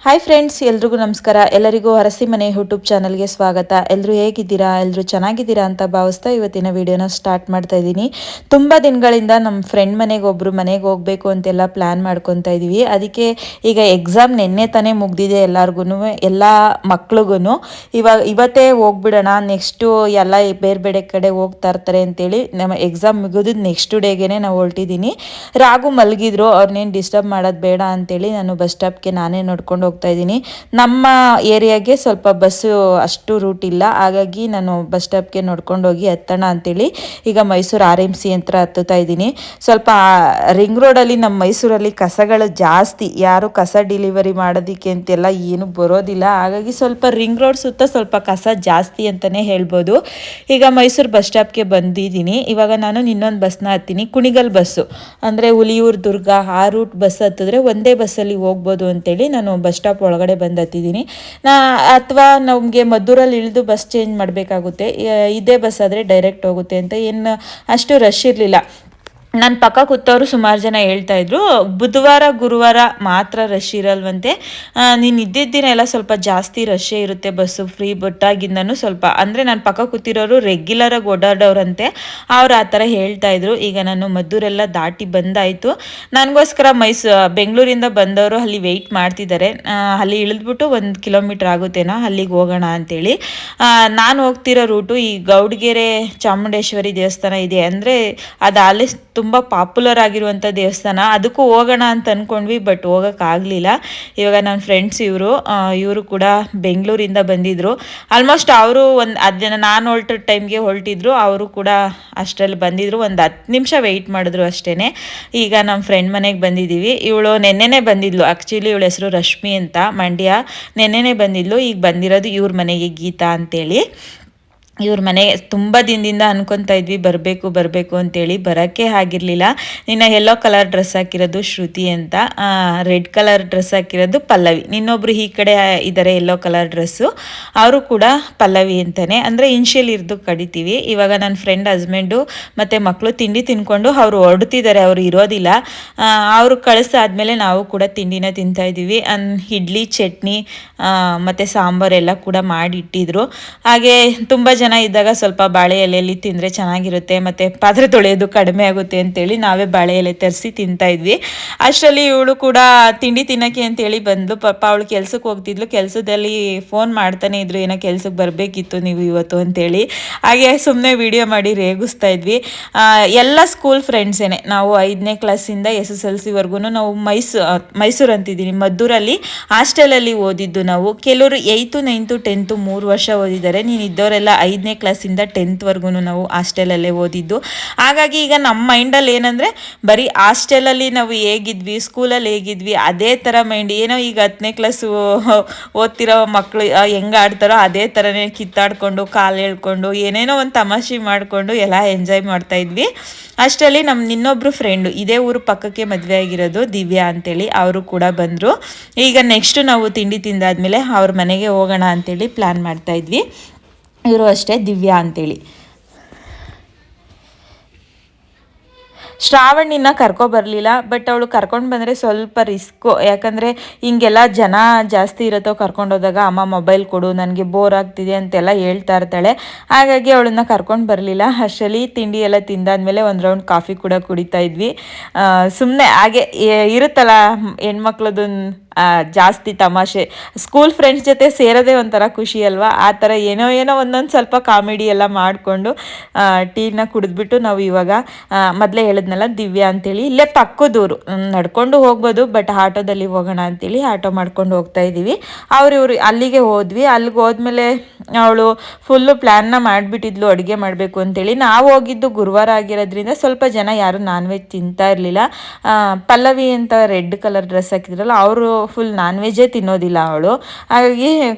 Hi friends, ಎಲ್ರಿಗೂ ನಮಸ್ಕಾರ. ಎಲ್ಲರಿಗೂ ಅರಸಿ ಮನೆ ಯೂಟ್ಯೂಬ್ ಚಾನಲ್ಗೆ ಸ್ವಾಗತ. ಎಲ್ಲರೂ ಹೇಗಿದ್ದೀರಾ? ಎಲ್ಲರೂ ಚೆನ್ನಾಗಿದ್ದೀರಾ ಅಂತ ಭಾವಿಸ್ತಾ ಇವತ್ತಿನ ವಿಡಿಯೋನ ಸ್ಟಾರ್ಟ್ ಮಾಡ್ತಾ ಇದ್ದೀನಿ. ತುಂಬ ದಿನಗಳಿಂದ ನಮ್ಮ ಫ್ರೆಂಡ್ ಒಬ್ಬರು ಮನೆಗೆ ಹೋಗಬೇಕು ಅಂತೆಲ್ಲ ಪ್ಲ್ಯಾನ್ ಮಾಡ್ಕೊತಾ ಇದ್ದೀವಿ. ಅದಕ್ಕೆ ಈಗ ಎಕ್ಸಾಮ್ ನಿನ್ನೆ ತಾನೇ ಮುಗ್ದಿದೆ ಎಲ್ಲರಿಗೂ, ಎಲ್ಲ ಮಕ್ಳಿಗೂ. ಇವತ್ತೇ ಹೋಗ್ಬಿಡೋಣ, ನೆಕ್ಸ್ಟು ಎಲ್ಲ ಬೇರೆ ಬೇರೆ ಕಡೆ ಹೋಗ್ತಾ ಇರ್ತಾರೆ ಅಂತೇಳಿ ನಮ್ಮ ಎಕ್ಸಾಮ್ ಮುಗಿದು ನೆಕ್ಸ್ಟ್ ಡೇಗೆ ನಾವು ಹೊರಟಿದ್ದೀನಿ. ರಾಗು ಮಲಗಿದ್ರು, ಅವ್ರನ್ನೇನು ಡಿಸ್ಟರ್ಬ್ ಮಾಡೋದು ಬೇಡ ಅಂತೇಳಿ ನಾನು ಬಸ್ ಸ್ಟಾಪ್ಗೆ ನಾನೇ ನೋಡ್ಕೊಂಡು ಹೋಗ್ತಾ ಇದ್ದೀನಿ. ನಮ್ಮ ಏರಿಯಾಗೆ ಸ್ವಲ್ಪ ಬಸ್ಸು ಅಷ್ಟು ರೂಟ್ ಇಲ್ಲ, ಹಾಗಾಗಿ ನಾನು ಬಸ್ ಸ್ಟಾಪ್ಗೆ ನೋಡ್ಕೊಂಡು ಹೋಗಿ ಹತ್ತೋಣ ಅಂತೇಳಿ ಈಗ ಮೈಸೂರು RMC ಅಂತ ಹತ್ತುತ್ತಾ ಇದ್ದೀನಿ. ಸ್ವಲ್ಪ ರಿಂಗ್ ರೋಡಲ್ಲಿ ನಮ್ಮ ಮೈಸೂರಲ್ಲಿ ಕಸಗಳು ಜಾಸ್ತಿ, ಯಾರು ಕಸ ಡೆಲಿವರಿ ಮಾಡೋದಕ್ಕೆ ಅಂತೆಲ್ಲ ಏನು ಬರೋದಿಲ್ಲ, ಹಾಗಾಗಿ ಸ್ವಲ್ಪ ರಿಂಗ್ ರೋಡ್ ಸುತ್ತ ಸ್ವಲ್ಪ ಕಸ ಜಾಸ್ತಿ ಅಂತಲೇ ಹೇಳ್ಬೋದು. ಈಗ ಮೈಸೂರು ಬಸ್ ಸ್ಟಾಪ್ಗೆ ಬಂದಿದ್ದೀನಿ. ಇವಾಗ ನಾನು ಇನ್ನೊಂದು ಬಸ್ನ ಹತ್ತೀನಿ, ಕುಣಿಗಲ್ ಬಸ್ಸು ಅಂದರೆ ಹುಲಿಯೂರು ದುರ್ಗ ಆ ರೂಟ್ ಬಸ್ ಹತ್ತಿದ್ರೆ ಒಂದೇ ಬಸ್ಸಲ್ಲಿ ಹೋಗ್ಬೋದು ಅಂತೇಳಿ ನಾನು ಬಸ್ ಸ್ಟಾಪ್ ಒಳಗಡೆ ಬಂದು ಹತ್ತಿದ್ದೀನಿ. ಅಥವಾ ನಮಗೆ ಮದ್ದೂರಲ್ಲಿ ಇಳಿದು ಬಸ್ ಚೇಂಜ್ ಮಾಡಬೇಕಾಗುತ್ತೆ, ಇದೇ ಬಸ್ ಆದರೆ ಡೈರೆಕ್ಟ್ ಹೋಗುತ್ತೆ ಅಂತ ಏನು ಅಷ್ಟು ರಶ್ ಇರಲಿಲ್ಲ. ನನ್ನ ಪಕ್ಕ ಕೂತವರು ಸುಮಾರು ಜನ ಹೇಳ್ತಾ ಇದ್ರು, ಬುಧವಾರ ಗುರುವಾರ ಮಾತ್ರ ರಶ್ ಇರಲ್ವಂತೆ, ನೀನು ಇದ್ದಿದ್ದಿನ ಎಲ್ಲ ಸ್ವಲ್ಪ ಜಾಸ್ತಿ ರಶ್ಶೇ ಇರುತ್ತೆ ಬಸ್ಸು, ಫ್ರೀ ಬಟ್ಟಾಗಿಂದನೂ ಸ್ವಲ್ಪ ಅಂದರೆ ನನ್ನ ಪಕ್ಕ ಕೂತಿರೋರು ರೆಗ್ಯುಲರಾಗಿ ಓಡಾಡೋರಂತೆ, ಅವ್ರು ಆ ಥರ ಹೇಳ್ತಾ ಇದ್ರು. ಈಗ ನಾನು ಮದ್ದೂರೆಲ್ಲ ದಾಟಿ ಬಂದಾಯಿತು. ನನಗೋಸ್ಕರ ಬೆಂಗಳೂರಿಂದ ಬಂದವರು ಅಲ್ಲಿ ವೆಯ್ಟ್ ಮಾಡ್ತಿದ್ದಾರೆ. ಅಲ್ಲಿ ಇಳಿದ್ಬಿಟ್ಟು 1 ಕಿಲೋಮೀಟ್ರ್ ಆಗುತ್ತೇನೋ, ಅಲ್ಲಿಗೆ ಹೋಗೋಣ ಅಂತೇಳಿ. ನಾನು ಹೋಗ್ತಿರೋ ರೂಟು ಈ ಗೌಡಗೆರೆ ಚಾಮುಂಡೇಶ್ವರಿ ದೇವಸ್ಥಾನ ಇದೆ, ಅಂದರೆ ಅದು ಅಲ್ಲಿ ತುಂಬ ಪಾಪ್ಯುಲರ್ ಆಗಿರುವಂಥ ದೇವಸ್ಥಾನ, ಅದಕ್ಕೂ ಹೋಗೋಣ ಅಂತ ಅಂದ್ಕೊಂಡ್ವಿ, ಬಟ್ ಹೋಗೋಕ್ಕಾಗಲಿಲ್ಲ. ಇವಾಗ ನನ್ನ ಫ್ರೆಂಡ್ಸ್ ಇವರು ಕೂಡ ಬೆಂಗಳೂರಿಂದ ಬಂದಿದ್ದರು. ಆಲ್ಮೋಸ್ಟ್ ಅವರು ಅದನ್ನು ನಾನು ಹೊರಟ ಟೈಮ್ಗೆ ಹೊರಟಿದ್ರು, ಅವರು ಕೂಡ ಅಷ್ಟರಲ್ಲಿ ಬಂದಿದ್ದರು. ಒಂದು 10 ನಿಮಿಷ ವೆಯ್ಟ್ ಮಾಡಿದ್ರು ಅಷ್ಟೇ. ಈಗ ನಮ್ಮ ಫ್ರೆಂಡ್ ಮನೆಗೆ ಬಂದಿದ್ದೀವಿ. ಇವಳು ನೆನ್ನೆನೇ ಬಂದಿದ್ಲು, ಆ್ಯಕ್ಚುಲಿ ಇವಳ ಹೆಸರು ರಶ್ಮಿ ಅಂತ, ಮಂಡ್ಯ. ನೆನ್ನೆನೇ ಬಂದಿದ್ಲು. ಈಗ ಬಂದಿರೋದು ಇವ್ರ ಮನೆಗೆ, ಗೀತಾ ಅಂತೇಳಿ. ಇವ್ರ ಮನೆ ತುಂಬ ದಿನದಿಂದ ಅನ್ಕೊತಾ ಇದ್ವಿ ಬರಬೇಕು ಅಂತೇಳಿ, ಬರೋಕ್ಕೆ ಆಗಿರಲಿಲ್ಲ. ನಿನ್ನ ಯೆಲ್ಲೋ ಕಲರ್ ಡ್ರೆಸ್ ಹಾಕಿರೋದು ಶ್ರುತಿ ಅಂತ, ರೆಡ್ ಕಲರ್ ಡ್ರೆಸ್ ಹಾಕಿರೋದು ಪಲ್ಲವಿ. ಇನ್ನೊಬ್ರು ಈ ಕಡೆ ಇದ್ದಾರೆ ಯೆಲ್ಲೋ ಕಲರ್ ಡ್ರೆಸ್ಸು, ಅವರು ಕೂಡ ಪಲ್ಲವಿ ಅಂತಲೇ, ಅಂದರೆ ಇನ್ಷಿಯಲ್ ಇರ್ದು ಕಡಿತೀವಿ. ಇವಾಗ ನನ್ನ ಫ್ರೆಂಡ್ ಹಸ್ಬೆಂಡು ಮತ್ತು ಮಕ್ಕಳು ತಿಂಡಿ ತಿನ್ಕೊಂಡು ಅವರು ಹೊರಡ್ತಿದ್ದಾರೆ, ಅವರು ಇರೋದಿಲ್ಲ. ಅವರು ಕಳಿಸಾದ್ಮೇಲೆ ನಾವು ಕೂಡ ತಿಂಡಿನ ತಿಂತಾಯಿದ್ದೀವಿ. ಇಡ್ಲಿ ಚಟ್ನಿ ಮತ್ತು ಸಾಂಬಾರೆಲ್ಲ ಕೂಡ ಮಾಡಿಟ್ಟಿದ್ರು. ಹಾಗೆ ತುಂಬ ಜನ ಇದ್ದಾಗ ಸ್ವಲ್ಪ ಬಾಳೆ ಎಲೆಯಲ್ಲಿ ತಿಂದರೆ ಚೆನ್ನಾಗಿರುತ್ತೆ, ಮತ್ತು ಪಾತ್ರೆ ತೊಳೆಯೋದು ಕಡಿಮೆ ಆಗುತ್ತೆ ಅಂತೇಳಿ ನಾವೇ ಬಾಳೆ ಎಲೆ ತರಿಸಿ ತಿಂತಾಯಿದ್ವಿ. ಅಷ್ಟರಲ್ಲಿ ಇವಳು ಕೂಡ ತಿಂಡಿ ತಿನ್ನೋಕ್ಕೆ ಅಂತೇಳಿ ಬಂದಳು. ಪಾಪ ಅವಳು ಕೆಲ್ಸಕ್ಕೆ ಹೋಗ್ತಿದ್ಲು, ಕೆಲಸದಲ್ಲಿ ಫೋನ್ ಮಾಡ್ತಾನೆ ಇದ್ರು, ಏನೋ ಕೆಲ್ಸಕ್ಕೆ ಬರಬೇಕಿತ್ತು ನೀವು ಇವತ್ತು ಅಂತೇಳಿ. ಹಾಗೆ ಸುಮ್ಮನೆ ವಿಡಿಯೋ ಮಾಡಿ ರೇಗಿಸ್ತಾ ಇದ್ವಿ. ಎಲ್ಲ ಸ್ಕೂಲ್ ಫ್ರೆಂಡ್ಸೇನೆ, ನಾವು 5ನೇ ಕ್ಲಾಸಿಂದ SSLC ನಾವು ಮೈಸೂರು ಅಂತಿದ್ದೀನಿ, ಮದ್ದೂರಲ್ಲಿ ಹಾಸ್ಟೆಲಲ್ಲಿ ಓದಿದ್ದು ನಾವು. ಕೆಲವರು 8th 9th 10th 3 ವರ್ಷ ಓದಿದ್ದಾರೆ. ನೀನು ಇದ್ದವರೆಲ್ಲ 5ನೇ ಕ್ಲಾಸಿಂದ 10th ನಾವು ಹಾಸ್ಟೆಲಲ್ಲೇ ಓದಿದ್ದು. ಹಾಗಾಗಿ ಈಗ ನಮ್ಮ ಮೈಂಡಲ್ಲಿ ಏನಂದರೆ ಬರೀ ಹಾಸ್ಟೆಲಲ್ಲಿ ನಾವು ಹೇಗಿದ್ವಿ, ಸ್ಕೂಲಲ್ಲಿ ಹೇಗಿದ್ವಿ ಅದೇ ಥರ ಮೈಂಡ್. ಏನೋ ಈಗ 10ನೇ ಕ್ಲಾಸು ಓದ್ತಿರೋ ಮಕ್ಕಳು ಹೆಂಗೆ ಆಡ್ತಾರೋ ಅದೇ ಥರನೇ ಕಿತ್ತಾಡ್ಕೊಂಡು ಕಾಲು ಹೇಳ್ಕೊಂಡು ಏನೇನೋ ಒಂದು ತಮಾಷೆ ಮಾಡಿಕೊಂಡು ಎಲ್ಲ ಎಂಜಾಯ್ ಮಾಡ್ತಾಯಿದ್ವಿ. ಅಷ್ಟರಲ್ಲಿ ನಮ್ಮ ಇನ್ನೊಬ್ಬರು ಫ್ರೆಂಡು, ಇದೇ ಊರು ಪಕ್ಕಕ್ಕೆ ಮದುವೆ ಆಗಿರೋದು, ದಿವ್ಯಾ ಅಂತೇಳಿ, ಅವರು ಕೂಡ ಬಂದರು. ಈಗ ನೆಕ್ಸ್ಟು ನಾವು ತಿಂಡಿ ತಿಂದಾದ್ಮೇಲೆ ಅವ್ರ ಮನೆಗೆ ಹೋಗೋಣ ಅಂತೇಳಿ ಪ್ಲ್ಯಾನ್ ಮಾಡ್ತಾಯಿದ್ವಿ. ಇವರು ಅಷ್ಟೇ, ದಿವ್ಯಾ ಅಂತೇಳಿ. ಶ್ರಾವಣಿನ ಕರ್ಕೊಬರಲಿಲ್ಲ, ಬಟ್ ಅವಳು ಕರ್ಕೊಂಡು ಬಂದರೆ ಸ್ವಲ್ಪ ರಿಸ್ಕು, ಯಾಕಂದರೆ ಹಿಂಗೆಲ್ಲ ಜನ ಜಾಸ್ತಿ ಇರುತ್ತೋ ಕರ್ಕೊಂಡೋದಾಗ, ಅಮ್ಮ ಮೊಬೈಲ್ ಕೊಡು ನನಗೆ ಬೋರ್ ಆಗ್ತಿದೆ ಅಂತೆಲ್ಲ ಹೇಳ್ತಾ ಇರ್ತಾಳೆ. ಹಾಗಾಗಿ ಅವಳನ್ನ ಕರ್ಕೊಂಡು ಬರಲಿಲ್ಲ. ಅಷ್ಟರಲ್ಲಿ ತಿಂಡಿ ಎಲ್ಲ ತಿಂದಾದ್ಮೇಲೆ ಒಂದು ರೌಂಡ್ ಕಾಫಿ ಕೂಡ ಕುಡಿತಾ ಇದ್ವಿ. ಸುಮ್ಮನೆ ಹಾಗೆ ಇರುತ್ತಲ್ಲ ಹೆಣ್ಮಕ್ಳದ್ದು ಜಾಸ್ತಿ ತಮಾಷೆ, ಸ್ಕೂಲ್ ಫ್ರೆಂಡ್ಸ್ ಜೊತೆ ಸೇರೋದೇ ಒಂಥರ ಖುಷಿ ಅಲ್ವಾ. ಆ ಥರ ಏನೋ ಒಂದೊಂದು ಸ್ವಲ್ಪ ಕಾಮಿಡಿ ಎಲ್ಲ ಮಾಡಿಕೊಂಡು ಟೀನ ಕುಡಿದ್ಬಿಟ್ಟು ನಾವು ಇವಾಗ ಮೊದಲೇ ಹೇಳಿದ್ನಲ್ಲ ದಿವ್ಯಾ ಅಂತೇಳಿ, ಇಲ್ಲೇ ಪಕ್ಕದೂರು, ನಡ್ಕೊಂಡು ಹೋಗ್ಬೋದು, ಬಟ್ ಆಟೋದಲ್ಲಿ ಹೋಗೋಣ ಅಂತೇಳಿ ಆಟೋ ಮಾಡ್ಕೊಂಡು ಹೋಗ್ತಾ ಇದ್ದೀವಿ. ಇವರು ಅಲ್ಲಿಗೆ ಹೋದ್ವಿ. ಅಲ್ಲಿಗೆ ಹೋದ್ಮೇಲೆ ಅವಳು ಫುಲ್ಲು ಪ್ಲ್ಯಾನ್ನ ಮಾಡಿಬಿಟ್ಟಿದ್ಲು ಅಡುಗೆ ಮಾಡಬೇಕು ಅಂತೇಳಿ. ನಾವು ಹೋಗಿದ್ದು ಗುರುವಾರ ಆಗಿರೋದ್ರಿಂದ ಸ್ವಲ್ಪ ಜನ ಯಾರು ನಾನ್ ವೆಜ್ ತಿಂತಾ ಇರಲಿಲ್ಲ. ಪಲ್ಲವಿ ಅಂತ ರೆಡ್ ಕಲರ್ ಡ್ರೆಸ್ ಹಾಕಿದ್ರಲ್ಲ, ಅವರು ಫುಲ್ ನಾನ್ ವೆಜ್ಜೇ ತಿನ್ನೋದಿಲ್ಲ ಅವಳು. ಹಾಗಾಗಿ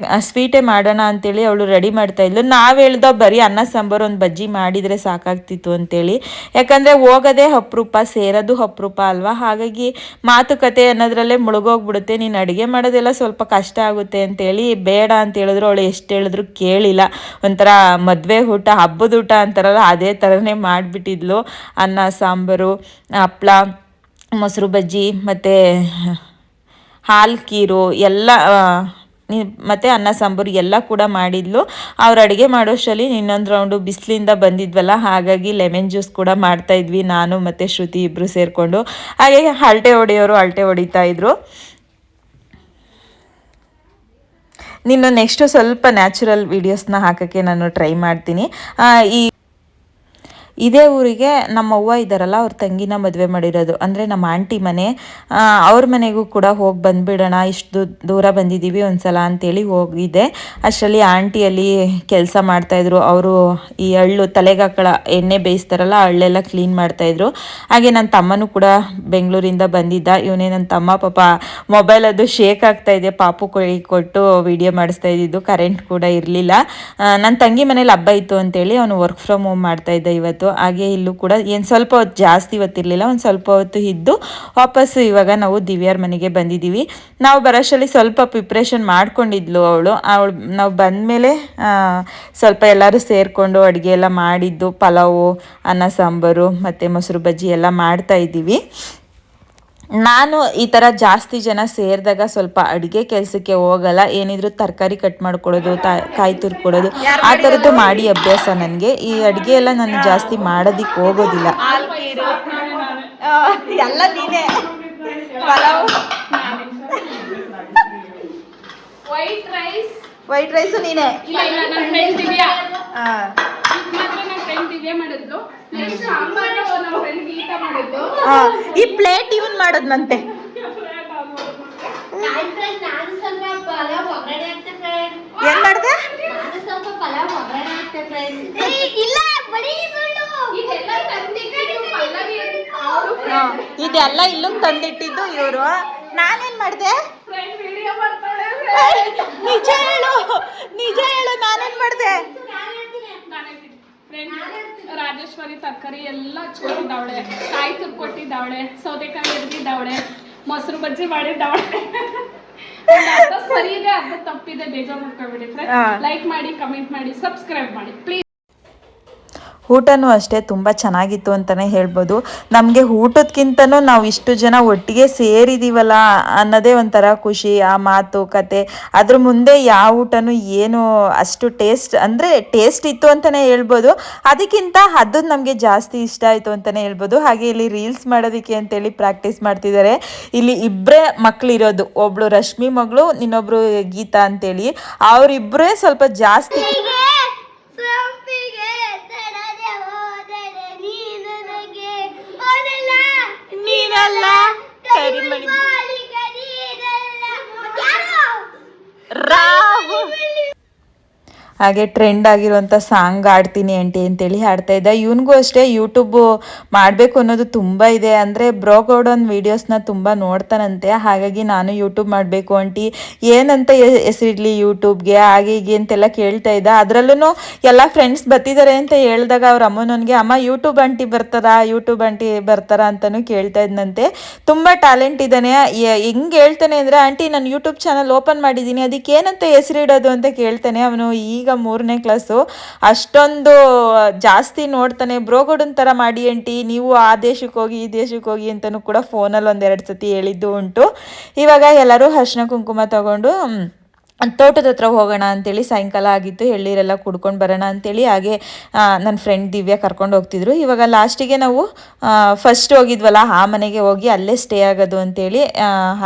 ಸ್ವೀಟೇ ಮಾಡೋಣ ಅಂತೇಳಿ ಅವಳು ರೆಡಿ ಮಾಡ್ತಾಯಿದ್ಲು. ನಾವು ಹೇಳ್ದೋ ಬರೀ ಅನ್ನ ಸಾಂಬಾರು ಒಂದು ಬಜ್ಜಿ ಮಾಡಿದರೆ ಸಾಕಾಗ್ತಿತ್ತು ಅಂತೇಳಿ, ಯಾಕಂದರೆ ಹೋಗೋದೇ ಅಪರೂಪ, ಸೇರೋದು ಅಪರೂಪ ಅಲ್ವಾ. ಹಾಗಾಗಿ ಮಾತುಕತೆ ಅನ್ನೋದ್ರಲ್ಲೇ ಮುಳುಗೋಗ್ಬಿಡುತ್ತೆ. ನೀನು ಅಡುಗೆ ಮಾಡೋದೆಲ್ಲ ಸ್ವಲ್ಪ ಕಷ್ಟ ಆಗುತ್ತೆ ಅಂತೇಳಿ ಬೇಡ ಅಂತ ಹೇಳಿದ್ರು. ಅವಳು ಎಷ್ಟು ಹೇಳಿದ್ರು ಕೇಳಿಲ್ಲ. ಒಂಥರ ಮದುವೆ ಊಟ, ಹಬ್ಬದ ಊಟ ಅಂತಾರಲ್ಲ ಅದೇ ಥರನೇ ಮಾಡಿಬಿಟ್ಟಿದ್ಲು. ಅನ್ನ ಸಾಂಬಾರು, ಹಪ್ಳ, ಮೊಸರು ಬಜ್ಜಿ ಮತ್ತು ಹಾಲು ಖೀರು ಎಲ್ಲ ಮತ್ತು ಅನ್ನ ಸಾಂಬಾರು ಎಲ್ಲ ಕೂಡ ಮಾಡಿದ್ಲು. ಅವ್ರು ಅಡುಗೆ ಮಾಡೋಷ್ಟರಲ್ಲಿ ಇನ್ನೊಂದು ರೌಂಡು ಬಿಸಿಲಿಂದ ಬಂದಿದ್ವಲ್ಲ, ಹಾಗಾಗಿ ಲೆಮನ್ ಜ್ಯೂಸ್ ಕೂಡ ಮಾಡ್ತಾಯಿದ್ವಿ ನಾನು ಮತ್ತು ಶ್ರುತಿ ಇಬ್ಬರು ಸೇರಿಕೊಂಡು. ಹಾಗೆ ಹರಟೆ ಹೊಡೆಯೋರು ಹರಟೆ ಹೊಡಿತಾ ಇದ್ರು. ನೀನು ನೆಕ್ಸ್ಟು ಸ್ವಲ್ಪ ನ್ಯಾಚುರಲ್ ವೀಡಿಯೋಸ್ನ ಹಾಕೋಕ್ಕೆ ನಾನು ಟ್ರೈ ಮಾಡ್ತೀನಿ. ಇದೇ ಊರಿಗೆ ನಮ್ಮ ಅವ್ವ ಇದ್ದಾರಲ್ಲ, ಅವ್ರ ತಂಗಿನ ಮದುವೆ ಮಾಡಿರೋದು, ಅಂದರೆ ನಮ್ಮ ಆಂಟಿ ಮನೆ. ಅವ್ರ ಮನೆಗೂ ಕೂಡ ಹೋಗಿ ಬಂದುಬಿಡೋಣ, ಇಷ್ಟು ದೂರ ಬಂದಿದ್ದೀವಿ ಒಂದ್ಸಲ ಅಂತೇಳಿ ಹೋಗಿದ್ದೆ. ಅಷ್ಟರಲ್ಲಿ ಆಂಟಿಯಲ್ಲಿ ಕೆಲಸ ಮಾಡ್ತಾಯಿದ್ರು. ಅವರು ಈ ಹಳ್ಳು ತಲೆಗೆ ಹಾಕಳ ಎಣ್ಣೆ ಬೇಯಿಸ್ತಾರಲ್ಲ, ಹಳ್ಳೆಲ್ಲ ಕ್ಲೀನ್ ಮಾಡ್ತಾಯಿದ್ರು. ಹಾಗೆ ನನ್ನ ತಮ್ಮನೂ ಕೂಡ ಬೆಂಗಳೂರಿಂದ ಬಂದಿದ್ದ. ಇವನೇ ನನ್ನ ತಮ್ಮ, ಪಾಪ ಮೊಬೈಲ್ ಅದು ಶೇಕ್ ಆಗ್ತಾಯಿದೆ, ಪಾಪು ಕೊಟ್ಟು ವಿಡಿಯೋ ಮಾಡಿಸ್ತಾ ಇದ್ದಿದ್ದು. ಕರೆಂಟ್ ಕೂಡ ಇರಲಿಲ್ಲ. ನನ್ನ ತಂಗಿ ಮನೇಲಿ ಹಬ್ಬ ಇತ್ತು ಅಂತೇಳಿ ಅವನು ವರ್ಕ್ ಫ್ರಮ್ ಹೋಮ್ ಮಾಡ್ತಾಯಿದ್ದ ಇವತ್ತು. ಹಾಗೆ ಇಲ್ಲೂ ಕೂಡ ಏನು ಸ್ವಲ್ಪ ಹೊತ್ತು, ಜಾಸ್ತಿ ಹೊತ್ತಿರಲಿಲ್ಲ, ಒಂದು ಸ್ವಲ್ಪ ಹೊತ್ತು ಇದ್ದು ವಾಪಸ್ಸು ಇವಾಗ ನಾವು ದಿವ್ಯಾರ ಮನೆಗೆ ಬಂದಿದ್ದೀವಿ. ನಾವು ಬರೋಷ್ಟರಲ್ಲಿ ಸ್ವಲ್ಪ ಪ್ರಿಪ್ರೇಷನ್ ಮಾಡ್ಕೊಂಡಿದ್ಲು ಅವಳು. ನಾವು ಬಂದಮೇಲೆ ಸ್ವಲ್ಪ ಎಲ್ಲರೂ ಸೇರಿಕೊಂಡು ಅಡುಗೆ ಎಲ್ಲ ಮಾಡಿದ್ದು, ಪಲಾವು, ಅನ್ನ ಸಾಂಬಾರು ಮತ್ತು ಮೊಸರು ಬಜ್ಜಿ ಎಲ್ಲ ಮಾಡ್ತಾ ಇದ್ದೀವಿ. ನಾನು ಈ ಥರ ಜಾಸ್ತಿ ಜನ ಸೇರಿದಾಗ ಸ್ವಲ್ಪ ಅಡುಗೆ ಕೆಲಸಕ್ಕೆ ಹೋಗಲ್ಲ. ಏನಿದ್ರು ತರಕಾರಿ ಕಟ್ ಮಾಡ್ಕೊಡೋದು, ಕಾಯಿ ತುರ್ಕೊಡೋದು, ಆ ಥರದ್ದು ಮಾಡಿ ಅಭ್ಯಾಸ ನನಗೆ. ಈ ಅಡುಗೆ ಎಲ್ಲ ನಾನು ಜಾಸ್ತಿ ಮಾಡೋದಕ್ಕೆ ಹೋಗೋದಿಲ್ಲ. ಎಲ್ಲ ನೀನೇ. ಪಲಾವ್, ವೈಟ್ ರೈಸು ನೀನೇ. ಈ ಪ್ಲೇಟ್ ಇವನ್ ಮಾಡೋದ್ನಂತೆ. ಏನ್ ಮಾಡ್ದೆ? ಇದೆಲ್ಲ ಇಲ್ಲಿಗೆ ತಂದಿಟ್ಟಿದ್ದು ಇವರು. ನಾನೇನ್ ಮಾಡ್ದೆ? ನಿಜ ಹೇಳು, ನಿಜ ಹೇಳು, ನಾನೇನ್ ಮಾಡ್ದೆ? ರಾಜೇಶ್ವರಿ ತರಕಾರಿ ಎಲ್ಲ ಹಚ್ಕೊಟ್ಟಿದ್ದಾವಳೆ, ಕಾಯಿ ತುರ್ಕೊಟ್ಟಿದ್ದಾವಳೆ, ಸೌತೆಕಾಯಿ ಎರ್ದಿದ್ದಾವಳೆ, ಮೊಸರು ಬಜ್ಜಿ ಮಾಡಿದ್ದಾವಳೆ. ಸರಿ ಇದೆ, ಅರ್ಧ ತಪ್ಪಿದೆ, ಬೇಜಾರು ಮಾಡ್ಕೊಬಿಡಿ ಫ್ರೆಂಡ್ಸ್. ಲೈಕ್ ಮಾಡಿ, ಕಮೆಂಟ್ ಮಾಡಿ, ಸಬ್ಸ್ಕ್ರೈಬ್ ಮಾಡಿ ಪ್ಲೀಸ್. ಊಟನೂ ಅಷ್ಟೇ ತುಂಬ ಚೆನ್ನಾಗಿತ್ತು ಅಂತಲೇ ಹೇಳ್ಬೋದು. ನಮಗೆ ಊಟಕ್ಕಿಂತನೂ ನಾವು ಇಷ್ಟು ಜನ ಒಟ್ಟಿಗೆ ಸೇರಿದ್ದೀವಲ್ಲ ಅನ್ನೋದೇ ಒಂಥರ ಖುಷಿ. ಆ ಮಾತು ಕತೆ ಅದ್ರ ಮುಂದೆ ಯಾವ ಊಟನೂ ಏನು ಅಷ್ಟು ಟೇಸ್ಟ್ ಇತ್ತು ಅಂತಲೇ ಹೇಳ್ಬೋದು. ಅದಕ್ಕಿಂತ ಅದು ನಮಗೆ ಜಾಸ್ತಿ ಇಷ್ಟ ಆಯಿತು ಅಂತಲೇ ಹೇಳ್ಬೋದು. ಹಾಗೆ ಇಲ್ಲಿ ರೀಲ್ಸ್ ಮಾಡೋದಕ್ಕೆ ಅಂತೇಳಿ ಪ್ರಾಕ್ಟೀಸ್ ಮಾಡ್ತಿದ್ದಾರೆ. ಇಲ್ಲಿ ಇಬ್ಬರೇ ಮಕ್ಕಳಿರೋದು, ಒಬ್ಳು ರಶ್ಮಿ ಮಗಳು, ಇನ್ನೊಬ್ರು ಗೀತಾ ಅಂತೇಳಿ. ಅವರಿಬ್ಬರೇ ಸ್ವಲ್ಪ ಜಾಸ್ತಿ. ಹಾಗೆ ಟ್ರೆಂಡ್ ಆಗಿರುವಂಥ ಸಾಂಗ್ ಆಡ್ತೀನಿ ಆಂಟಿ ಅಂತೇಳಿ ಹಾಡ್ತಾ ಇದ್ದ. ಇವನಿಗೂ ಅಷ್ಟೇ ಯೂಟ್ಯೂಬು ಮಾಡಬೇಕು ಅನ್ನೋದು ತುಂಬ ಇದೆ. ಅಂದರೆ ಬ್ರೋಗೌಡನ್ ವೀಡಿಯೋಸ್ನ ತುಂಬ ನೋಡ್ತಾನಂತೆ. ಹಾಗಾಗಿ ನಾನು ಯೂಟ್ಯೂಬ್ ಮಾಡಬೇಕು ಆಂಟಿ, ಏನಂತ ಹೆಸರಿಡಲಿ ಯೂಟ್ಯೂಬ್ಗೆ, ಹಾಗೆ ಹೀಗೆ ಅಂತೆಲ್ಲ ಕೇಳ್ತಾ ಇದ್ದ. ಅದರಲ್ಲೂ ಎಲ್ಲ ಫ್ರೆಂಡ್ಸ್ ಬರ್ತಿದ್ದಾರೆ ಅಂತ ಹೇಳಿದಾಗ ಅವ್ರ ಅಮ್ಮನಿಗೆ, ಅಮ್ಮ ಯೂಟ್ಯೂಬ್ ಆಂಟಿ ಬರ್ತಾರಾ ಅಂತಲೂ ಕೇಳ್ತಾ ಇದ್ದಂತೆ. ತುಂಬ ಟ್ಯಾಲೆಂಟ್ ಇದ್ದಾನೆ. ಹೆಂಗೆ ಹೇಳ್ತಾನೆ ಅಂದರೆ, ಆಂಟಿ ನಾನು ಯೂಟ್ಯೂಬ್ ಚಾನಲ್ ಓಪನ್ ಮಾಡಿದ್ದೀನಿ, ಅದಕ್ಕೆ ಏನಂತ ಹೆಸರಿಡೋದು ಅಂತ ಕೇಳ್ತಾನೆ. ಅವನು ಈಗ 3ನೇ ಕ್ಲಾಸು. ಅಷ್ಟೊಂದು ಜಾಸ್ತಿ ನೋಡ್ತಾನೆ. ಬ್ರೋಗೌಡನ್ ಥರ ಮಾಡಿ ಆಂಟಿ, ನೀವು ಆ ದೇಶಕ್ಕೆ ಹೋಗಿ ಈ ದೇಶಕ್ಕೆ ಹೋಗಿ ಅಂತಲೂ ಕೂಡ ಫೋನಲ್ಲಿ 1-2 ಸತಿ ಹೇಳಿದ್ದು ಉಂಟು. ಇವಾಗ ಎಲ್ಲರೂ ಅರಿಶಿನ ಕುಂಕುಮ ತಗೊಂಡು ತೋಟದ ಹತ್ರ ಹೋಗೋಣ ಅಂತೇಳಿ, ಸಾಯಂಕಾಲ ಆಗಿತ್ತು, ಎಳ್ಳೀರೆಲ್ಲ ಕುಡ್ಕೊಂಡು ಬರೋಣ ಅಂತೇಳಿ. ಹಾಗೆ ನನ್ನ ಫ್ರೆಂಡ್ ದಿವ್ಯಾ ಕರ್ಕೊಂಡು ಹೋಗ್ತಿದ್ರು. ಇವಾಗ ಲಾಸ್ಟಿಗೆ ನಾವು ಫಸ್ಟ್ ಹೋಗಿದ್ವಲ್ಲ ಆ ಮನೆಗೆ ಹೋಗಿ ಅಲ್ಲೇ ಸ್ಟೇ ಆಗೋದು ಅಂತೇಳಿ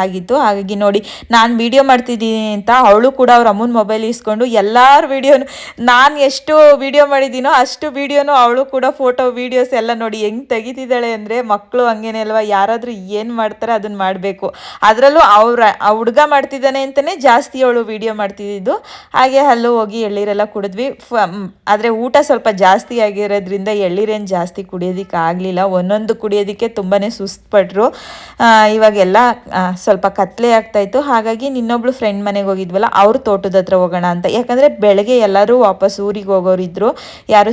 ಆಗಿತ್ತು. ಹಾಗಾಗಿ ನೋಡಿ, ನಾನು ವೀಡಿಯೋ ಮಾಡ್ತಿದ್ದೀನಿ ಅಂತ ಅವಳು ಕೂಡ ಅವ್ರ ಅಮ್ಮನ ಮೊಬೈಲ್ ಇಸ್ಕೊಂಡು ಎಲ್ಲರ ವೀಡಿಯೋನು, ನಾನು ಎಷ್ಟು ವೀಡಿಯೋ ಮಾಡಿದ್ದೀನೋ ಅಷ್ಟು ವೀಡಿಯೋನು ಅವಳು ಕೂಡ ಫೋಟೋ ವೀಡಿಯೋಸ್ ಎಲ್ಲ ನೋಡಿ ಹೆಂಗೆ ತೆಗಿತಿದ್ದಾಳೆ ಅಂದರೆ, ಮಕ್ಕಳು ಹಂಗೇನೆ ಅಲ್ವಾ, ಯಾರಾದರೂ ಏನು ಮಾಡ್ತಾರೆ ಅದನ್ನು ಮಾಡಬೇಕು. ಅದರಲ್ಲೂ ಆ ಹುಡುಗ ಮಾಡ್ತಿದ್ದಾನೆ ಅಂತಲೇ ಜಾಸ್ತಿ ಅವಳು ವೀಡಿಯೋ ಮಾಡ್ತಿದ್ದು. ಹಾಗೆ ಅಲ್ಲೂ ಹೋಗಿ ಎಳ್ಳೀರೆಲ್ಲ ಕುಡಿದ್ವಿ. ಆದರೆ ಊಟ ಸ್ವಲ್ಪ ಜಾಸ್ತಿ ಆಗಿರೋದ್ರಿಂದ ಎಳ್ಳೀರೇನು ಜಾಸ್ತಿ ಕುಡಿಯೋದಕ್ಕೆ ಆಗಲಿಲ್ಲ. ಒಂದೊಂದು ಕುಡಿಯೋದಕ್ಕೆ ತುಂಬಾ ಸುಸ್ತಪಟ್ಟರು. ಇವಾಗೆಲ್ಲ ಸ್ವಲ್ಪ ಕತ್ಲೆ ಆಗ್ತಾಯಿತ್ತು. ಹಾಗಾಗಿ ಇನ್ನೊಬ್ಳು ಫ್ರೆಂಡ್ ಮನೆಗೆ ಹೋಗಿದ್ವಲ್ಲ, ಅವ್ರ ತೋಟದ ಹತ್ರ ಹೋಗೋಣ ಅಂತ. ಯಾಕಂದರೆ ಬೆಳಗ್ಗೆ ಎಲ್ಲರೂ ವಾಪಸ್ ಊರಿಗೆ ಹೋಗೋರಿದ್ರು, ಯಾರು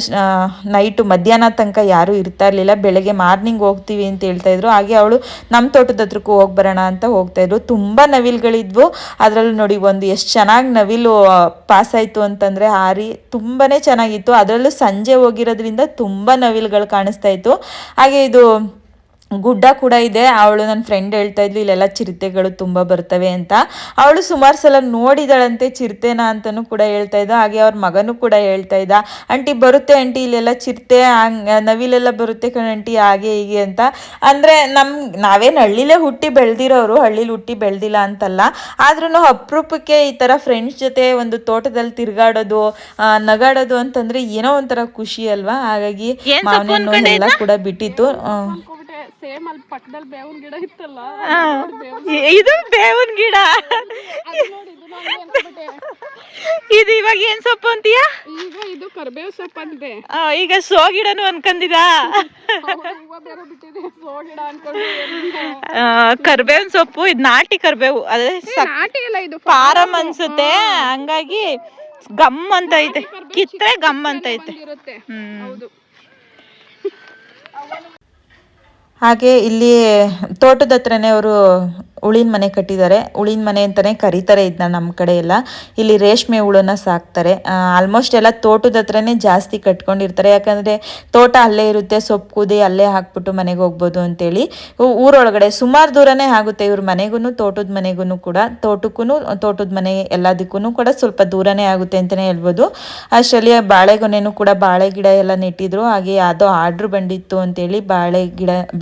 ನೈಟು ಮಧ್ಯಾಹ್ನ ತನಕ ಯಾರೂ ಇರ್ತಾ ಇರಲಿಲ್ಲ. ಬೆಳಗ್ಗೆ ಮಾರ್ನಿಂಗ್ ಹೋಗ್ತೀವಿ ಅಂತ ಹೇಳ್ತಾಯಿದ್ರು. ಹಾಗೆ ಅವಳು ನಮ್ಮ ತೋಟದ ಹತ್ರಕ್ಕೂ ಹೋಗಿ ಬರೋಣ ಅಂತ ಹೋಗ್ತಾಯಿದ್ರು. ತುಂಬ ನವಿಲುಗಳಿದ್ವು. ಅದರಲ್ಲೂ ನೋಡಿ ಒಂದು ಎಷ್ಟು ಚೆನ್ನಾಗಿ ನವಿಲು ಪಾಸ್ ಆಯಿತು ಅಂತಂದರೆ ಹಾರಿ, ತುಂಬಾ ಚೆನ್ನಾಗಿತ್ತು. ಅದರಲ್ಲೂ ಸಂಜೆ ಹೋಗಿರೋದ್ರಿಂದ ತುಂಬ ನವಿಲುಗಳು ಕಾಣಿಸ್ತಾ ಇತ್ತು. ಹಾಗೆ ಇದು ಗುಡ್ಡ ಕೂಡ ಇದೆ. ಅವಳು ನನ್ನ ಫ್ರೆಂಡ್ ಹೇಳ್ತಾ ಇದ್ಲು ಇಲ್ಲೆಲ್ಲ ಚಿರತೆಗಳು ತುಂಬ ಬರ್ತವೆ ಅಂತ. ಅವಳು ಸುಮಾರು ಸಲ ನೋಡಿದಳಂತೆ ಚಿರತೆನ ಅಂತಲೂ ಕೂಡ ಹೇಳ್ತಾ ಇದ್ದ. ಹಾಗೆ ಅವ್ರ ಮಗನೂ ಕೂಡ ಹೇಳ್ತಾ ಇದ್ದ, ಆಂಟಿ ಬರುತ್ತೆ ಆಂಟಿ ಇಲ್ಲೆಲ್ಲ ಚಿರತೆ ನವಿಲೆಲ್ಲ ಬರುತ್ತೆ ಕಣಂಟಿ ಹಾಗೆ ಹೀಗೆ ಅಂತ. ಅಂದರೆ ನಾವೇನು ಹಳ್ಳಿಲೇ ಹುಟ್ಟಿ ಬೆಳೆದಿರೋರು, ಹಳ್ಳಿಲಿ ಹುಟ್ಟಿ ಬೆಳೆದಿಲ್ಲ ಅಂತಲ್ಲ, ಆದ್ರೂ ಅಪರೂಪಕ್ಕೆ ಈ ಥರ ಫ್ರೆಂಡ್ಸ್ ಜೊತೆ ಒಂದು ತೋಟದಲ್ಲಿ ತಿರುಗಾಡೋದು ನಗಾಡೋದು ಅಂತಂದರೆ ಏನೋ ಒಂಥರ ಖುಷಿ ಅಲ್ವಾ. ಹಾಗಾಗಿ ಮಾವಿನ ಹಣ್ಣು ಎಲ್ಲ ಕೂಡ ಬಿಟ್ಟಿತ್ತು. ಸೇಮ್ ಅಲ್ಲಿ ಪಕ್ಕದಲ್ಲಿ ಬೇವಿನ ಗಿಡ ಇತ್ತಲ್ಲ, ಇದು ಬೇವಿನ ಗಿಡ. ಇದು ಇವಾಗ ಏನ್ ಸೊಪ್ಪು ಅಂತೀಯ? ಈಗ ಇದು ಕರ್ಬೇವು ಸೊಪ್ಪು ಅಂತೆ. ಈಗ ಸೋ ಗಿಡನು ಅನ್ಕೊಂಡಿದ. ಕರ್ಬೇವಿನ ಸೊಪ್ಪು ಇದು ನಾಟಿ ಕರ್ಬೇವು, ಅದೇ ನಾಟಿ ಎಲ್ಲ ಇದು ಫಾರಂ ಅನ್ಸುತ್ತೆ. ಹಂಗಾಗಿ ಗಮ್ ಅಂತ ಐತೆ, ಕಿತ್ತರೆ ಗಮ್ ಅಂತ ಐತೆ. ಹೌದು. ಹಾಗೆ ಇಲ್ಲಿ ತೋಟದ ಹತ್ರನೇ ಅವರು ಉಳಿನ ಮನೆ ಕಟ್ಟಿದ್ದಾರೆ. ಉಳಿನ ಮನೆ ಅಂತಲೇ ಕರೀತಾರೆ ಇದನ್ನ ನಮ್ಮ ಕಡೆ ಎಲ್ಲ. ಇಲ್ಲಿ ರೇಷ್ಮೆ ಹುಳನ ಸಾಕ್ತಾರೆ. ಆಲ್ಮೋಸ್ಟ್ ಎಲ್ಲ ತೋಟದ ಹತ್ರನೇ ಜಾಸ್ತಿ ಕಟ್ಕೊಂಡಿರ್ತಾರೆ, ಯಾಕಂದರೆ ತೋಟ ಅಲ್ಲೇ ಇರುತ್ತೆ, ಸೊಪ್ಪು ಕೂದಿ ಅಲ್ಲೇ ಹಾಕ್ಬಿಟ್ಟು ಮನೆಗೆ ಹೋಗ್ಬೋದು ಅಂತೇಳಿ. ಊರೊಳಗಡೆ ಸುಮಾರು ದೂರನೇ ಆಗುತ್ತೆ ಇವ್ರ ಮನೆಗೂ ತೋಟದ ಮನೆಗೂ ಕೂಡ. ತೋಟದ ಮನೆ ಎಲ್ಲದಕ್ಕೂ ಕೂಡ ಸ್ವಲ್ಪ ದೂರನೇ ಆಗುತ್ತೆ ಅಂತಲೇ ಹೇಳ್ಬೋದು. ಅಷ್ಟರಲ್ಲಿ ಬಾಳೆಗೊನೆನೂ ಕೂಡ ಬಾಳೆ ಗಿಡ ಎಲ್ಲ ನೆಟ್ಟಿದ್ರು. ಹಾಗೆ ಯಾವುದೋ ಆರ್ಡ್ರ್ ಬಂದಿತ್ತು ಅಂತೇಳಿ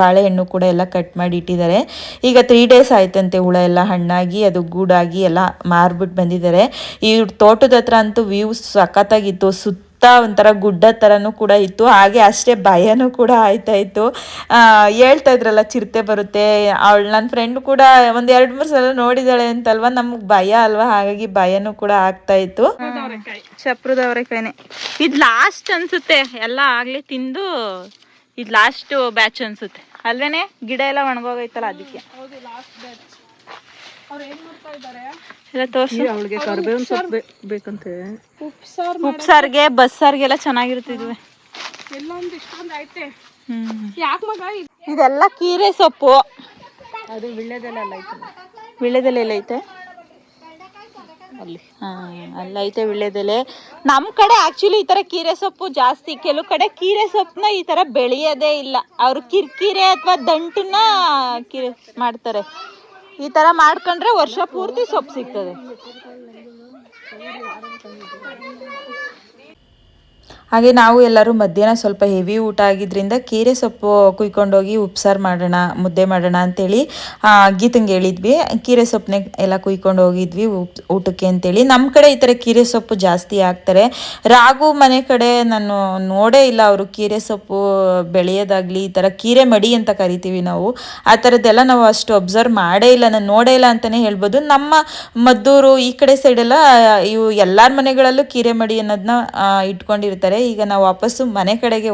ಬಾಳೆಹಣ್ಣು ಕೂಡ ಎಲ್ಲ ಕಟ್ ಮಾಡಿ ಇಟ್ಟಿದ್ದಾರೆ. ಈಗ 3 days ಆಯ್ತಂತೆ ಹುಳ ಎಲ್ಲ ಹಣ್ಣಾಗಿ ಅದು ಗೂಡಾಗಿ ಎಲ್ಲ ಮಾರ್ಬಿಟ್ಟು ಬಂದಿದ್ದಾರೆ. ಈ ತೋಟದ ಹತ್ರ ಅಂತೂ ವ್ಯೂ ಸಖತ್ತಾಗಿತ್ತು. ಸುತ್ತ ಒಂಥರ ಗುಡ್ಡ ಥರನೂ ಕೂಡ ಇತ್ತು. ಹಾಗೆ ಅಷ್ಟೇ ಭಯನೂ ಕೂಡ ಆಯ್ತಾ ಇತ್ತು. ಹೇಳ್ತಾ ಇದ್ರಲ್ಲ ಚಿರತೆ ಬರುತ್ತೆ, ನನ್ನ ಫ್ರೆಂಡ್ ಕೂಡ ಒಂದು 2-3 ಸಲ ನೋಡಿದಾಳೆ ಅಂತಲ್ವಾ, ನಮ್ಗೆ ಭಯ ಅಲ್ವಾ, ಹಾಗಾಗಿ ಭಯನೂ ಕೂಡ ಆಗ್ತಾ ಇತ್ತು. ಚಪ್ರದ ಅವರೆಕಾಯಿನೇ ಇದು ಲಾಸ್ಟ್ ಅನ್ಸುತ್ತೆ, ಎಲ್ಲ ಆಗ್ಲೇ ತಿಂದು ಇದು ಲಾಸ್ಟ್ ಬ್ಯಾಚ್ ಅನ್ಸುತ್ತೆ ಅಲ್ವೇನೆ. ಗಿಡ ಎಲ್ಲ ಒಣಗೋಗೈತಲ್ಲ ಅದಕ್ಕೆ ಎಲ್ಲ ತೋರ್ಸಿ. ಅವಳಿಗೆ ಕರ್ಬೇವಿನ ಸೊಪ್ಪು ಬೇಕಂತೆ. ಉಪ್ಸಾರ್ಗೆ ಬಸ್ಸಾರ್ಗೆಲ್ಲ ಚೆನ್ನಾಗಿರ್ತಿದ್ವಿ. ಎಲ್ಲೊಂದು ಇಷ್ಟೊಂದು ಐತೆ. ಯಾಕೆ ಮಗ ಇದೆಲ್ಲ ಕೀರೆ ಸೊಪ್ಪು. ಅದು ವಿಳ್ಯದೆಲೆ ಎಲ್ಲ ಐತೆ. ವಿಳ್ಯದೆಲೆ ಎಲ್ಲ ಐತೆ ಅಲ್ಲಿ. ಅಲ್ಲೈತೆ ವಿಳ್ಯದೆಲೆ. ನಮ್ಮ ಕಡೆ ಆಕ್ಚುಲಿ ಈ ತರ ಕೀರೆ ಸೊಪ್ಪು ಜಾಸ್ತಿ. ಕೆಲವು ಕಡೆ ಕೀರೆ ಸೊಪ್ಪನ್ನ ಈ ತರ ಬೆಳೆಯೋದೇ ಇಲ್ಲ, ಅವರು ಕಿರ್ಕೀರೆ ಅಥವಾ ದಂಟನ್ನ ಕೀರೆ ಮಾಡ್ತಾರೆ. ಈ ತರ ಮಾಡ್ಕೊಂಡ್ರೆ ವರ್ಷ ಪೂರ್ತಿ ಸೊಪ್ಪು ಸಿಗ್ತದೆ. ಹಾಗೆ ನಾವು ಎಲ್ಲರೂ ಮಧ್ಯಾಹ್ನ ಸ್ವಲ್ಪ ಹೆವಿ ಊಟ ಆಗಿದ್ದರಿಂದ ಕೀರೆ ಸೊಪ್ಪು ಕುಯ್ಕೊಂಡೋಗಿ ಉಪ್ಸಾರು ಮಾಡೋಣ, ಮುದ್ದೆ ಮಾಡೋಣ ಅಂತೇಳಿ ಗೀತಂಗೆ ಹೇಳಿದ್ವಿ. ಕೀರೆ ಸೊಪ್ಪನ್ನೇ ಎಲ್ಲ ಕುಯ್ಕೊಂಡು ಹೋಗಿದ್ವಿ ಊಟಕ್ಕೆ ಅಂತೇಳಿ. ನಮ್ಮ ಕಡೆ ಈ ಥರ ಕೀರೆ ಸೊಪ್ಪು ಜಾಸ್ತಿ ಹಾಕ್ತಾರೆ. ರಾಘು ಮನೆ ಕಡೆ ನಾನು ನೋಡೇ ಇಲ್ಲ ಅವರು ಕೀರೆ ಸೊಪ್ಪು ಬೆಳೆಯೋದಾಗಲಿ, ಈ ಥರ ಕೀರೆ ಮಡಿ ಅಂತ ಕರಿತೀವಿ ನಾವು, ಆ ಥರದ್ದೆಲ್ಲ ನಾವು ಅಷ್ಟು ಅಬ್ಸರ್ವ್ ಮಾಡೇ ಇಲ್ಲ, ನಾನು ನೋಡೇ ಇಲ್ಲ ಅಂತಲೇ ಹೇಳ್ಬೋದು. ನಮ್ಮ ಮದ್ದೂರು ಈ ಕಡೆ ಸೈಡೆಲ್ಲ ಇವು ಎಲ್ಲರ ಮನೆಗಳಲ್ಲೂ ಕೀರೆ ಮಡಿ ಅನ್ನೋದನ್ನ ಇಟ್ಕೊಂಡಿರ್ತಾರೆ. ಈಗ ನಾವು ವಾಪಸ್ಸು ಮನೆ ಕಡೆಗೆ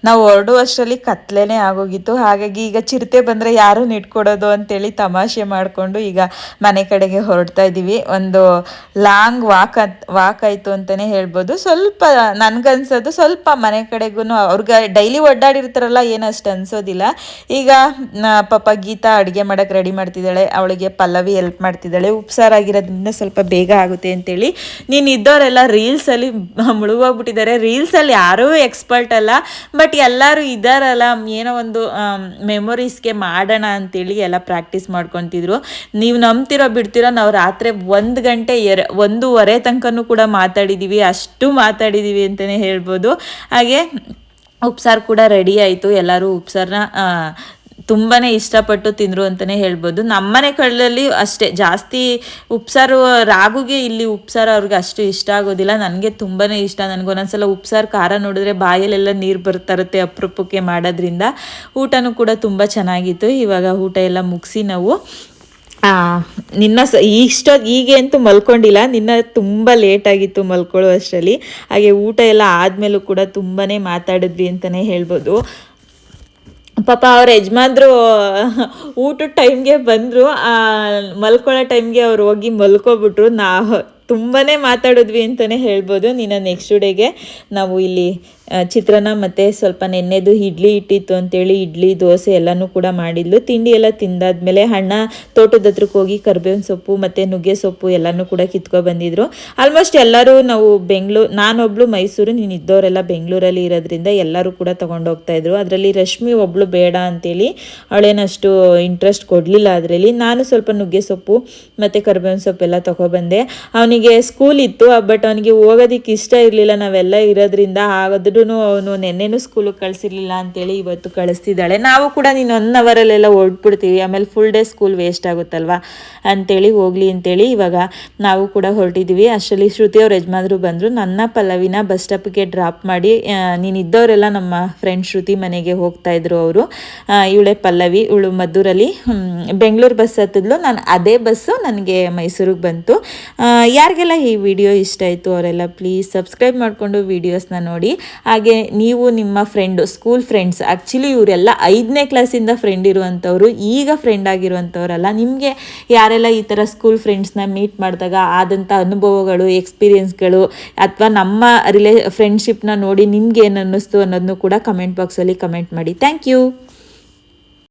ನಾವು ಹೊರಡುವಷ್ಟರಲ್ಲಿ ಕತ್ಲೇನೆ ಆಗೋಗಿತ್ತು. ಹಾಗಾಗಿ ಈಗ ಚಿರತೆ ಬಂದರೆ ಯಾರು ನಿಟ್ಕೊಡೋದು ಅಂತೇಳಿ ತಮಾಷೆ ಮಾಡಿಕೊಂಡು ಈಗ ಮನೆ ಕಡೆಗೆ ಹೊರಡ್ತಾ ಇದ್ದೀವಿ. ಒಂದು ಲಾಂಗ್ ವಾಕ್ ಆಯಿತು ಅಂತಲೇ ಹೇಳ್ಬೋದು. ಸ್ವಲ್ಪ ನನಗನ್ಸೋದು ಸ್ವಲ್ಪ ಮನೆ ಕಡೆಗೂ ಅವ್ರಿಗೆ ಡೈಲಿ ಒಡ್ಡಾಡಿರ್ತಾರಲ್ಲ ಏನಷ್ಟು ಅನ್ಸೋದಿಲ್ಲ. ಈಗ ಪಾಪ ಗೀತಾ ಅಡುಗೆ ಮಾಡೋಕ್ಕೆ ರೆಡಿ ಮಾಡ್ತಿದ್ದಾಳೆ, ಅವಳಿಗೆ ಪಲ್ಲವಿ ಹೆಲ್ಪ್ ಮಾಡ್ತಿದ್ದಾಳೆ. ಉಪ್ಸಾರಾಗಿರೋದ್ರಿಂದ ಸ್ವಲ್ಪ ಬೇಗ ಆಗುತ್ತೆ ಅಂತೇಳಿ. ನೀನು ಇದ್ದವರೆಲ್ಲ ರೀಲ್ಸಲ್ಲಿ ಮುಳುಗೋಗ್ಬಿಟ್ಟಿದ್ದಾರೆ. ರೀಲ್ಸಲ್ಲಿ ಯಾರೂ ಎಕ್ಸ್ಪರ್ಟ್ ಅಲ್ಲ, ಬಟ್ ಎಲ್ಲರೂ ಇದ್ದಾರಲ್ಲ, ಏನೋ ಒಂದು ಮೆಮೊರೀಸ್ಗೆ ಮಾಡೋಣ ಅಂತೇಳಿ ಎಲ್ಲ ಪ್ರಾಕ್ಟೀಸ್ ಮಾಡ್ಕೊತಿದ್ರು. ನೀವು ನಂಬ್ತಿರೋ ಬಿಡ್ತಿರೋ, ನಾವು ರಾತ್ರಿ 1 ಗಂಟೆ 1:15 ತನಕನೂ ಕೂಡ ಮಾತಾಡಿದ್ದೀವಿ, ಅಷ್ಟು ಮಾತಾಡಿದ್ದೀವಿ ಅಂತಲೇ ಹೇಳ್ಬೋದು. ಹಾಗೆ ಉಪ್ಸಾರು ಕೂಡ ರೆಡಿ ಆಯಿತು. ಎಲ್ಲರೂ ಉಪ್ಸಾರನ್ನ ತುಂಬಾ ಇಷ್ಟಪಟ್ಟು ತಿಂದರು ಅಂತಲೇ ಹೇಳ್ಬೋದು. ನಮ್ಮನೆ ಕಡೆಯಲ್ಲಿ ಅಷ್ಟೇ ಜಾಸ್ತಿ ಉಪ್ಸಾರು. ರಾಗುಗೆ ಇಲ್ಲಿ ಉಪ್ಸಾರು ಅವ್ರಿಗೆ ಅಷ್ಟು ಇಷ್ಟ ಆಗೋದಿಲ್ಲ, ನನಗೆ ತುಂಬಾ ಇಷ್ಟ. ನನಗೊಂದೊಂದ್ಸಲ ಉಪ್ಸಾರು ಖಾರ ನೋಡಿದ್ರೆ ಬಾಯಲ್ಲೆಲ್ಲ ನೀರು ಬರ್ತಾರುತ್ತೆ ಅಪರೂಪಕ್ಕೆ ಮಾಡೋದ್ರಿಂದ. ಊಟನೂ ಕೂಡ ತುಂಬ ಚೆನ್ನಾಗಿತ್ತು. ಇವಾಗ ಊಟ ಎಲ್ಲ ಮುಗಿಸಿ ನಾವು ಹೀಗೆ ಅಂತೂ ಮಲ್ಕೊಂಡಿಲ್ಲ, ನಿನ್ನ ತುಂಬ ಲೇಟಾಗಿತ್ತು ಮಲ್ಕೊಳ್ಳೋ ಅಷ್ಟರಲ್ಲಿ. ಹಾಗೆ ಊಟ ಎಲ್ಲ ಆದಮೇಲೂ ಕೂಡ ತುಂಬಾ ಮಾತಾಡಿದ್ವಿ ಅಂತಲೇ ಹೇಳ್ಬೋದು. ಪಾಪ ಅವ್ರ ಯಜಮಾನ್ರು ಊಟದ ಟೈಮ್ಗೆ ಬಂದರು, ಮಲ್ಕೊಳ್ಳೋ ಟೈಮ್ಗೆ ಅವ್ರು ಹೋಗಿ ಮಲ್ಕೊಬಿಟ್ರು. ತುಂಬಾ ಮಾತಾಡಿದ್ವಿ ಅಂತಲೇ ಹೇಳ್ಬೋದು. ನೆಕ್ಸ್ಟ್ ಡೇಗೆ ನಾವು ಇಲ್ಲಿ ಚಿತ್ರಾನ್ನ ಮತ್ತು ಸ್ವಲ್ಪ ನೆನ್ನೆದು ಇಡ್ಲಿ ಇಟ್ಟಿತ್ತು ಅಂತೇಳಿ ಇಡ್ಲಿ ದೋಸೆ ಎಲ್ಲನೂ ಕೂಡ ಮಾಡಿದ್ಲು. ತಿಂಡಿ ಎಲ್ಲ ತಿಂದಾದ್ಮೇಲೆ ಅಣ್ಣ ತೋಟದ ಹತ್ರಕ್ಕೆ ಹೋಗಿ ಕರ್ಬೇವಿನ ಸೊಪ್ಪು ಮತ್ತು ನುಗ್ಗೆ ಸೊಪ್ಪು ಎಲ್ಲನೂ ಕೂಡ ಕಿತ್ಕೊ ಬಂದಿದ್ರು. ಆಲ್ಮೋಸ್ಟ್ ಎಲ್ಲರೂ ನಾವು ನಾನೊಬ್ಳು ಮೈಸೂರು, ನೀನು ಇದ್ದವರೆಲ್ಲ ಬೆಂಗಳೂರಲ್ಲಿ ಇರೋದ್ರಿಂದ ಎಲ್ಲರೂ ಕೂಡ ತೊಗೊಂಡೋಗ್ತಾಯಿದ್ರು. ಅದರಲ್ಲಿ ರಶ್ಮಿ ಒಬ್ಳು ಬೇಡ ಅಂತೇಳಿ ಅವಳೇನಷ್ಟು ಇಂಟ್ರೆಸ್ಟ್ ಕೊಡಲಿಲ್ಲ ಅದರಲ್ಲಿ. ನಾನು ಸ್ವಲ್ಪ ನುಗ್ಗೆ ಸೊಪ್ಪು ಮತ್ತು ಕರ್ಬೇವಿನ ಸೊಪ್ಪೆಲ್ಲ ತೊಗೊಬಂದೆ. ಅವನಿಗೆ ಸ್ಕೂಲ್ ಇತ್ತು, ಬಟ್ ಅವನಿಗೆ ಹೋಗೋದಕ್ಕೆ ಇಷ್ಟ ಇರಲಿಲ್ಲ ನಾವೆಲ್ಲ ಇರೋದ್ರಿಂದ. ಆದ್ರೂ ಅವನು ನೆನ್ನೆನೂ ಸ್ಕೂಲಿಗೆ ಕಳಿಸಿರ್ಲಿಲ್ಲ ಅಂತೇಳಿ ಇವತ್ತು ಕಳಿಸ್ತಿದ್ದಾಳೆ. ನಾವು ಕೂಡ ನೀನು 1 ಅವರಲ್ಲೆಲ್ಲ ಹೊರಟ್ಬಿಡ್ತೀವಿ, ಆಮೇಲೆ ಫುಲ್ ಡೇ ಸ್ಕೂಲ್ ವೇಸ್ಟ್ ಆಗುತ್ತಲ್ವಾ ಅಂತೇಳಿ ಹೋಗಲಿ ಅಂತೇಳಿ ಇವಾಗ ನಾವು ಕೂಡ ಹೊರಟಿದ್ದೀವಿ. ಅಷ್ಟರಲ್ಲಿ ಶ್ರುತಿ ಅವ್ರ ಯಜಮಾನ್ರು ಬಂದರು. ನನ್ನ ಪಲ್ಲವಿನ ಬಸ್ ಸ್ಟಾಪಿಗೆ ಡ್ರಾಪ್ ಮಾಡಿ ನೀನು ಇದ್ದವರೆಲ್ಲ ನಮ್ಮ ಫ್ರೆಂಡ್ ಶ್ರುತಿ ಮನೆಗೆ ಹೋಗ್ತಾಯಿದ್ರು ಅವರು. ಇವಳೆ ಪಲ್ಲವಿ, ಇವಳು ಮದ್ದೂರಲ್ಲಿ ಬೆಂಗಳೂರು ಬಸ್ ಹತ್ತಿದ್ಲು. ನಾನು ಅದೇ ಬಸ್ಸು ನನಗೆ ಮೈಸೂರಿಗೆ ಬಂತು. ಯಾರಿಗೆಲ್ಲ ಈ ವಿಡಿಯೋ ಇಷ್ಟ ಆಯಿತು ಅವರೆಲ್ಲ ಪ್ಲೀಸ್ ಸಬ್ಸ್ಕ್ರೈಬ್ ಮಾಡಿಕೊಂಡು ವೀಡಿಯೋಸ್ನ ನೋಡಿ. ಹಾಗೆ ನೀವು ನಿಮ್ಮ ಫ್ರೆಂಡು, ಸ್ಕೂಲ್ ಫ್ರೆಂಡ್ಸ್, ಆ್ಯಕ್ಚುಲಿ ಇವರೆಲ್ಲ 5ನೇ ಕ್ಲಾಸಿಂದ ಫ್ರೆಂಡ್ ಇರುವಂಥವ್ರು, ಈಗ ಫ್ರೆಂಡ್ ಆಗಿರುವಂಥವ್ರಲ್ಲ. ನಿಮಗೆ ಯಾರೆಲ್ಲ ಈ ಥರ ಸ್ಕೂಲ್ ಫ್ರೆಂಡ್ಸ್ನ ಮೀಟ್ ಮಾಡಿದಾಗ ಆದಂಥ ಅನುಭವಗಳು, ಎಕ್ಸ್ಪೀರಿಯೆನ್ಸ್ಗಳು, ಅಥವಾ ನಮ್ಮ ಫ್ರೆಂಡ್ಶಿಪ್ನ ನೋಡಿ ನಿಮ್ಗೆ ಏನು ಅನ್ನಿಸ್ತು ಅನ್ನೋದನ್ನು ಕೂಡ ಕಮೆಂಟ್ ಬಾಕ್ಸಲ್ಲಿ ಕಮೆಂಟ್ ಮಾಡಿ. Thank you.